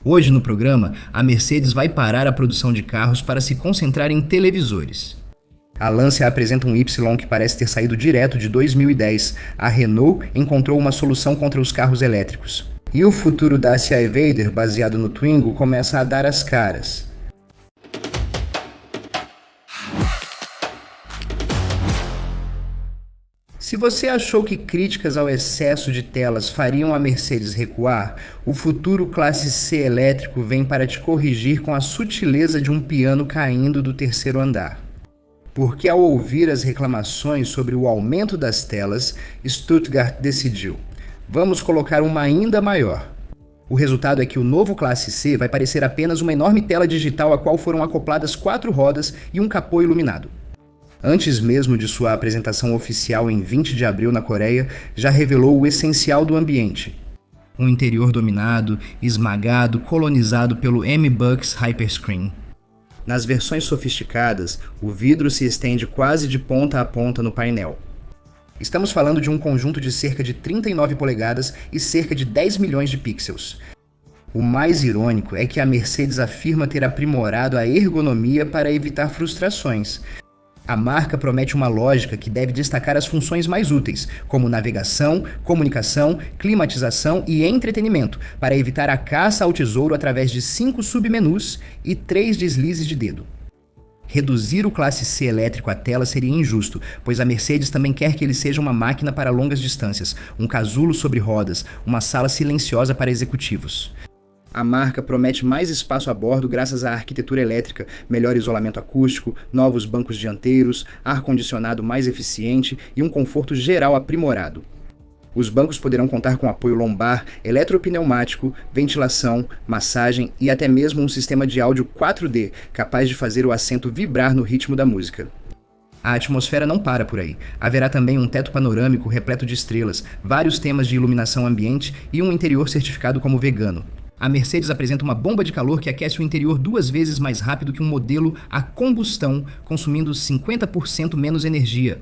Hoje no programa, a Mercedes vai parar a produção de carros para se concentrar em televisores. A Lancia apresenta um Y que parece ter saído direto de 2010. A Renault encontrou uma solução contra os carros elétricos. E o futuro Dacia Eveder, baseado no Twingo, começa a dar as caras. Se você achou que críticas ao excesso de telas fariam a Mercedes recuar, o futuro Classe C elétrico vem para te corrigir com a sutileza de um piano caindo do terceiro andar. Porque ao ouvir as reclamações sobre o aumento das telas, Stuttgart decidiu: vamos colocar uma ainda maior. O resultado é que o novo Classe C vai parecer apenas uma enorme tela digital a qual foram acopladas 4 rodas e um capô iluminado. Antes mesmo de sua apresentação oficial em 20 de abril na Coreia, já revelou o essencial do ambiente. Um interior dominado, esmagado, colonizado pelo M-Bux Hyperscreen. Nas versões sofisticadas, o vidro se estende quase de ponta a ponta no painel. Estamos falando de um conjunto de cerca de 39 polegadas e cerca de 10 milhões de pixels. O mais irônico é que a Mercedes afirma ter aprimorado a ergonomia para evitar frustrações. A marca promete uma lógica que deve destacar as funções mais úteis, como navegação, comunicação, climatização e entretenimento, para evitar a caça ao tesouro através de 5 submenus e 3 deslizes de dedo. Reduzir o Classe C elétrico à tela seria injusto, pois a Mercedes também quer que ele seja uma máquina para longas distâncias, um casulo sobre rodas, uma sala silenciosa para executivos. A marca promete mais espaço a bordo graças à arquitetura elétrica, melhor isolamento acústico, novos bancos dianteiros, ar-condicionado mais eficiente e um conforto geral aprimorado. Os bancos poderão contar com apoio lombar, eletropneumático, ventilação, massagem e até mesmo um sistema de áudio 4D, capaz de fazer o assento vibrar no ritmo da música. A atmosfera não para por aí. Haverá também um teto panorâmico repleto de estrelas, vários temas de iluminação ambiente e um interior certificado como vegano. A Mercedes apresenta uma bomba de calor que aquece o interior 2 vezes mais rápido que um modelo a combustão, consumindo 50% menos energia.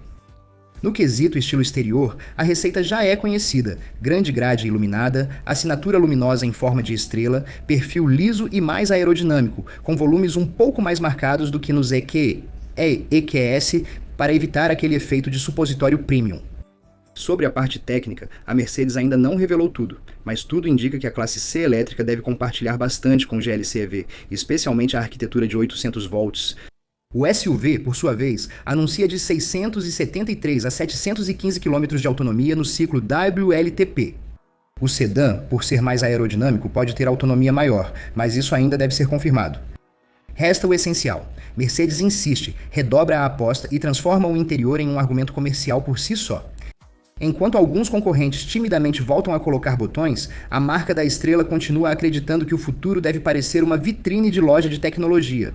No quesito estilo exterior, a receita já é conhecida: grande grade iluminada, assinatura luminosa em forma de estrela, perfil liso e mais aerodinâmico, com volumes um pouco mais marcados do que nos EQS, para evitar aquele efeito de supositório premium. Sobre a parte técnica, a Mercedes ainda não revelou tudo, mas tudo indica que a Classe C elétrica deve compartilhar bastante com o GLC EV, especialmente a arquitetura de 800 volts. O SUV, por sua vez, anuncia de 673 a 715 km de autonomia no ciclo WLTP. O sedã, por ser mais aerodinâmico, pode ter autonomia maior, mas isso ainda deve ser confirmado. Resta o essencial. Mercedes insiste, redobra a aposta e transforma o interior em um argumento comercial por si só. Enquanto alguns concorrentes timidamente voltam a colocar botões, a marca da estrela continua acreditando que o futuro deve parecer uma vitrine de loja de tecnologia.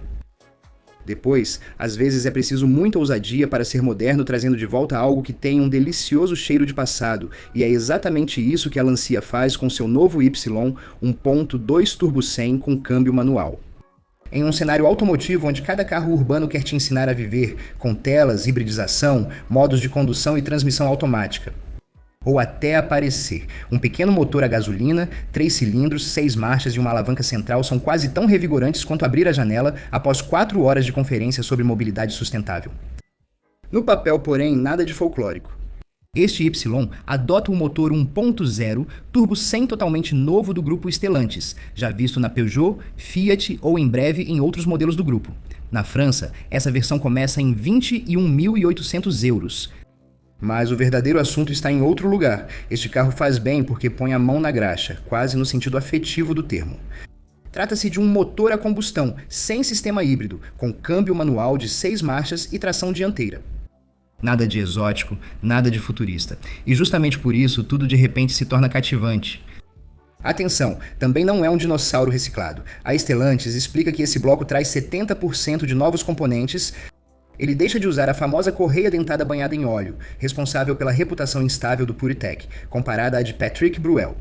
Depois, às vezes é preciso muita ousadia para ser moderno, trazendo de volta algo que tem um delicioso cheiro de passado, e é exatamente isso que a Lancia faz com seu novo Y 1.2 Turbo 100 com câmbio manual. Em um cenário automotivo onde cada carro urbano quer te ensinar a viver, com telas, hibridização, modos de condução e transmissão automática. Ou até aparecer. Um pequeno motor a gasolina, 3 cilindros, 6 marchas e uma alavanca central são quase tão revigorantes quanto abrir a janela após 4 horas de conferência sobre mobilidade sustentável. No papel, porém, nada de folclórico. Este Y adota o motor 1.0 Turbo 100 totalmente novo do grupo Stellantis, já visto na Peugeot, Fiat ou em breve em outros modelos do grupo. Na França, essa versão começa em 21.800 euros. Mas o verdadeiro assunto está em outro lugar. Este carro faz bem porque põe a mão na graxa, quase no sentido afetivo do termo. Trata-se de um motor a combustão, sem sistema híbrido, com câmbio manual de 6 marchas e tração dianteira. Nada de exótico, nada de futurista. E justamente por isso, tudo de repente se torna cativante. Atenção, também não é um dinossauro reciclado. A Stellantis explica que esse bloco traz 70% de novos componentes. Ele deixa de usar a famosa correia dentada banhada em óleo, responsável pela reputação instável do PureTech, comparada à de Patrick Bruel.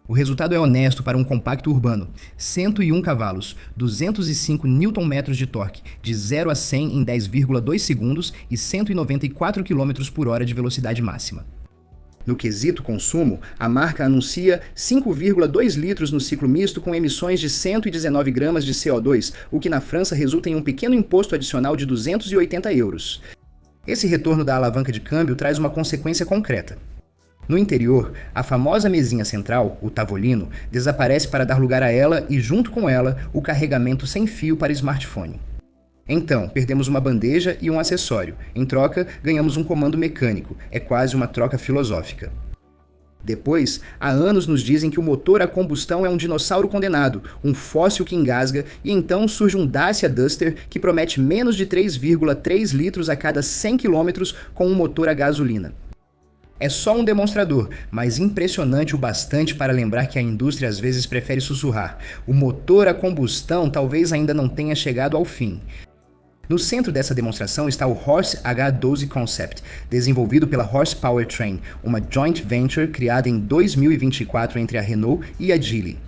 O resultado é honesto para um compacto urbano: 101 cavalos, 205 Nm de torque, de 0 a 100 em 10,2 segundos e 194 km por hora de velocidade máxima. No quesito consumo, a marca anuncia 5,2 litros no ciclo misto com emissões de 119 gramas de CO2, o que na França resulta em um pequeno imposto adicional de 280 euros. Esse retorno da alavanca de câmbio traz uma consequência concreta. No interior, a famosa mesinha central, o tavolino, desaparece para dar lugar a ela e, junto com ela, o carregamento sem fio para smartphone. Então, perdemos uma bandeja e um acessório. Em troca, ganhamos um comando mecânico. É quase uma troca filosófica. Depois, há anos nos dizem que o motor a combustão é um dinossauro condenado, um fóssil que engasga, e então surge um Dacia Duster que promete menos de 3,3 litros a cada 100 km com um motor a gasolina. É só um demonstrador, mas impressionante o bastante para lembrar que a indústria às vezes prefere sussurrar. O motor a combustão talvez ainda não tenha chegado ao fim. No centro dessa demonstração está o Horse H12 Concept, desenvolvido pela Horse Powertrain, uma joint venture criada em 2024 entre a Renault e a Geely.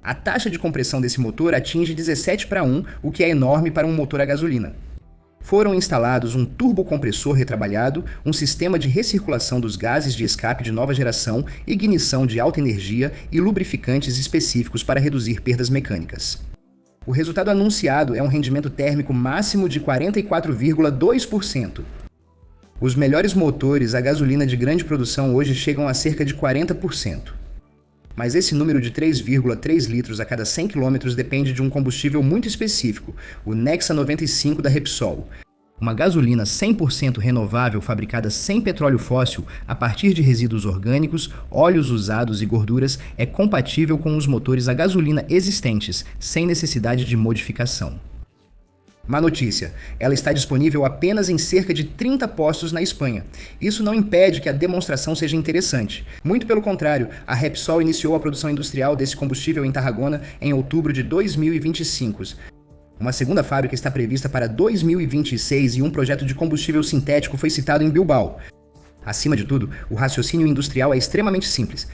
A taxa de compressão desse motor atinge 17:1, o que é enorme para um motor a gasolina. Foram instalados um turbocompressor retrabalhado, um sistema de recirculação dos gases de escape de nova geração, ignição de alta energia e lubrificantes específicos para reduzir perdas mecânicas. O resultado anunciado é um rendimento térmico máximo de 44,2%. Os melhores motores a gasolina de grande produção hoje chegam a cerca de 40%. Mas esse número de 3,3 litros a cada 100 km depende de um combustível muito específico, o Nexa 95 da Repsol. Uma gasolina 100% renovável fabricada sem petróleo fóssil, a partir de resíduos orgânicos, óleos usados e gorduras, é compatível com os motores a gasolina existentes, sem necessidade de modificação. Má notícia, ela está disponível apenas em cerca de 30 postos na Espanha. Isso não impede que a demonstração seja interessante. Muito pelo contrário, a Repsol iniciou a produção industrial desse combustível em Tarragona em outubro de 2025. Uma segunda fábrica está prevista para 2026 e um projeto de combustível sintético foi citado em Bilbao. Acima de tudo, o raciocínio industrial é extremamente simples.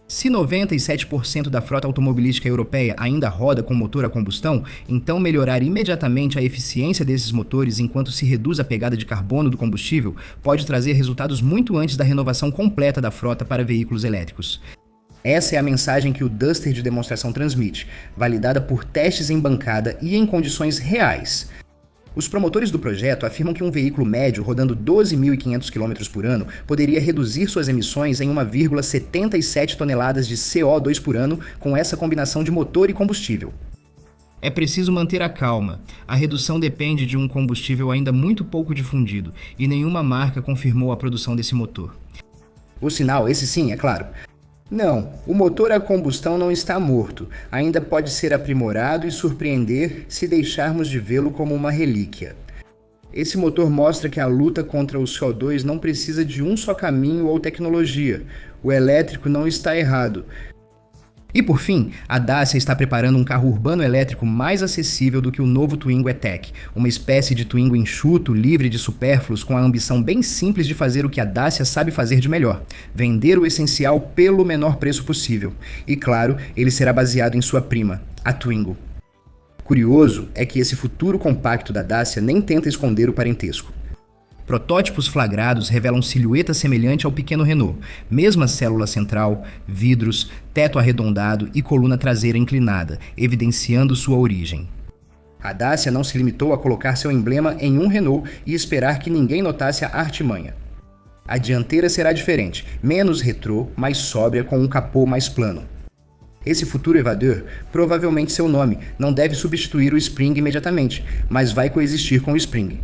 Se 97% da frota automobilística europeia ainda roda com motor a combustão, então melhorar imediatamente a eficiência desses motores enquanto se reduz a pegada de carbono do combustível pode trazer resultados muito antes da renovação completa da frota para veículos elétricos. Essa é a mensagem que o Duster de demonstração transmite, validada por testes em bancada e em condições reais. Os promotores do projeto afirmam que um veículo médio rodando 12.500 km por ano poderia reduzir suas emissões em 1,77 toneladas de CO2 por ano com essa combinação de motor e combustível. É preciso manter a calma. A redução depende de um combustível ainda muito pouco difundido e nenhuma marca confirmou a produção desse motor. O sinal, esse sim, é claro. Não, o motor a combustão não está morto, ainda pode ser aprimorado e surpreender se deixarmos de vê-lo como uma relíquia. Esse motor mostra que a luta contra o CO2 não precisa de um só caminho ou tecnologia. O elétrico não está errado. E por fim, a Dacia está preparando um carro urbano elétrico mais acessível do que o novo Twingo E-Tech, uma espécie de Twingo enxuto, livre de supérfluos, com a ambição bem simples de fazer o que a Dacia sabe fazer de melhor: vender o essencial pelo menor preço possível. E claro, ele será baseado em sua prima, a Twingo. Curioso é que esse futuro compacto da Dacia nem tenta esconder o parentesco. Protótipos flagrados revelam silhueta semelhante ao pequeno Renault, mesma célula central, vidros, teto arredondado e coluna traseira inclinada, evidenciando sua origem. A Dacia não se limitou a colocar seu emblema em um Renault e esperar que ninguém notasse a artimanha. A dianteira será diferente, menos retrô, mais sóbria, com um capô mais plano. Esse futuro Evadeur, provavelmente seu nome, não deve substituir o Spring imediatamente, mas vai coexistir com o Spring.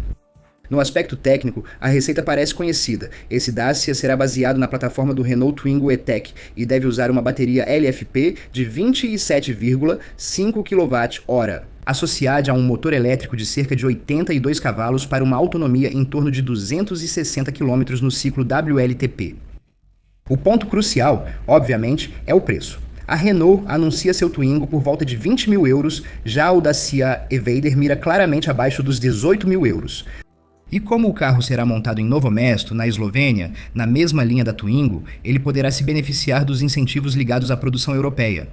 No aspecto técnico, a receita parece conhecida. Esse Dacia será baseado na plataforma do Renault Twingo E-Tech e deve usar uma bateria LFP de 27,5 kWh, associada a um motor elétrico de cerca de 82 cavalos para uma autonomia em torno de 260 km no ciclo WLTP. O ponto crucial, obviamente, é o preço. A Renault anuncia seu Twingo por volta de 20 mil euros, já o Dacia Evader mira claramente abaixo dos 18 mil euros. E como o carro será montado em Novo Mesto, na Eslovênia, na mesma linha da Twingo, ele poderá se beneficiar dos incentivos ligados à produção europeia.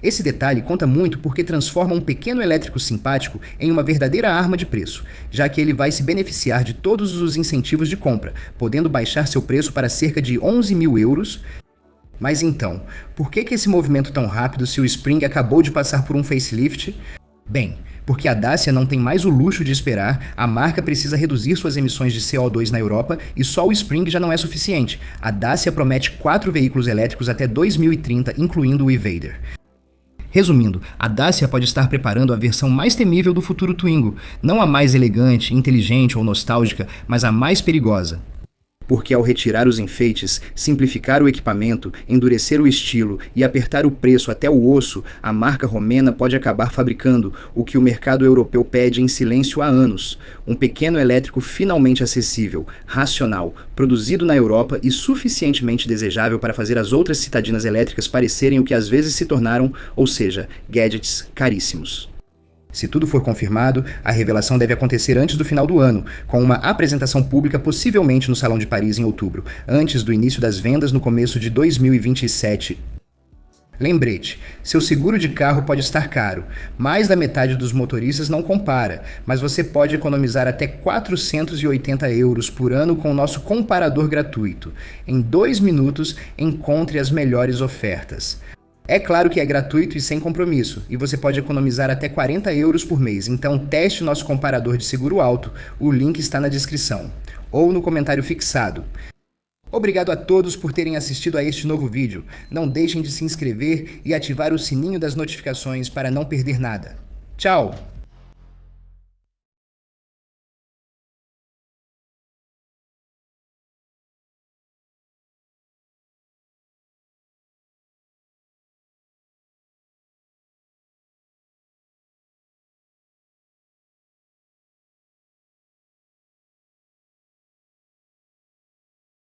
Esse detalhe conta muito porque transforma um pequeno elétrico simpático em uma verdadeira arma de preço, já que ele vai se beneficiar de todos os incentivos de compra, podendo baixar seu preço para cerca de 11 mil euros. Mas então, por que esse movimento tão rápido se o Spring acabou de passar por um facelift? Bem, porque a Dacia não tem mais o luxo de esperar, a marca precisa reduzir suas emissões de CO2 na Europa e só o Spring já não é suficiente. A Dacia promete 4 veículos elétricos até 2030, incluindo o Evader. Resumindo, a Dacia pode estar preparando a versão mais temível do futuro Twingo, não a mais elegante, inteligente ou nostálgica, mas a mais perigosa. Porque ao retirar os enfeites, simplificar o equipamento, endurecer o estilo e apertar o preço até o osso, a marca romena pode acabar fabricando o que o mercado europeu pede em silêncio há anos: um pequeno elétrico finalmente acessível, racional, produzido na Europa e suficientemente desejável para fazer as outras citadinas elétricas parecerem o que às vezes se tornaram, ou seja, gadgets caríssimos. Se tudo for confirmado, a revelação deve acontecer antes do final do ano, com uma apresentação pública possivelmente no Salão de Paris em outubro, antes do início das vendas no começo de 2027. Lembrete, seu seguro de carro pode estar caro, mais da metade dos motoristas não compara, mas você pode economizar até 480 euros por ano com o nosso comparador gratuito. Em 2 minutos, encontre as melhores ofertas. É claro que é gratuito e sem compromisso, e você pode economizar até 40 euros por mês, então teste o nosso comparador de seguro alto, o link está na descrição, ou no comentário fixado. Obrigado a todos por terem assistido a este novo vídeo. Não deixem de se inscrever e ativar o sininho das notificações para não perder nada. Tchau!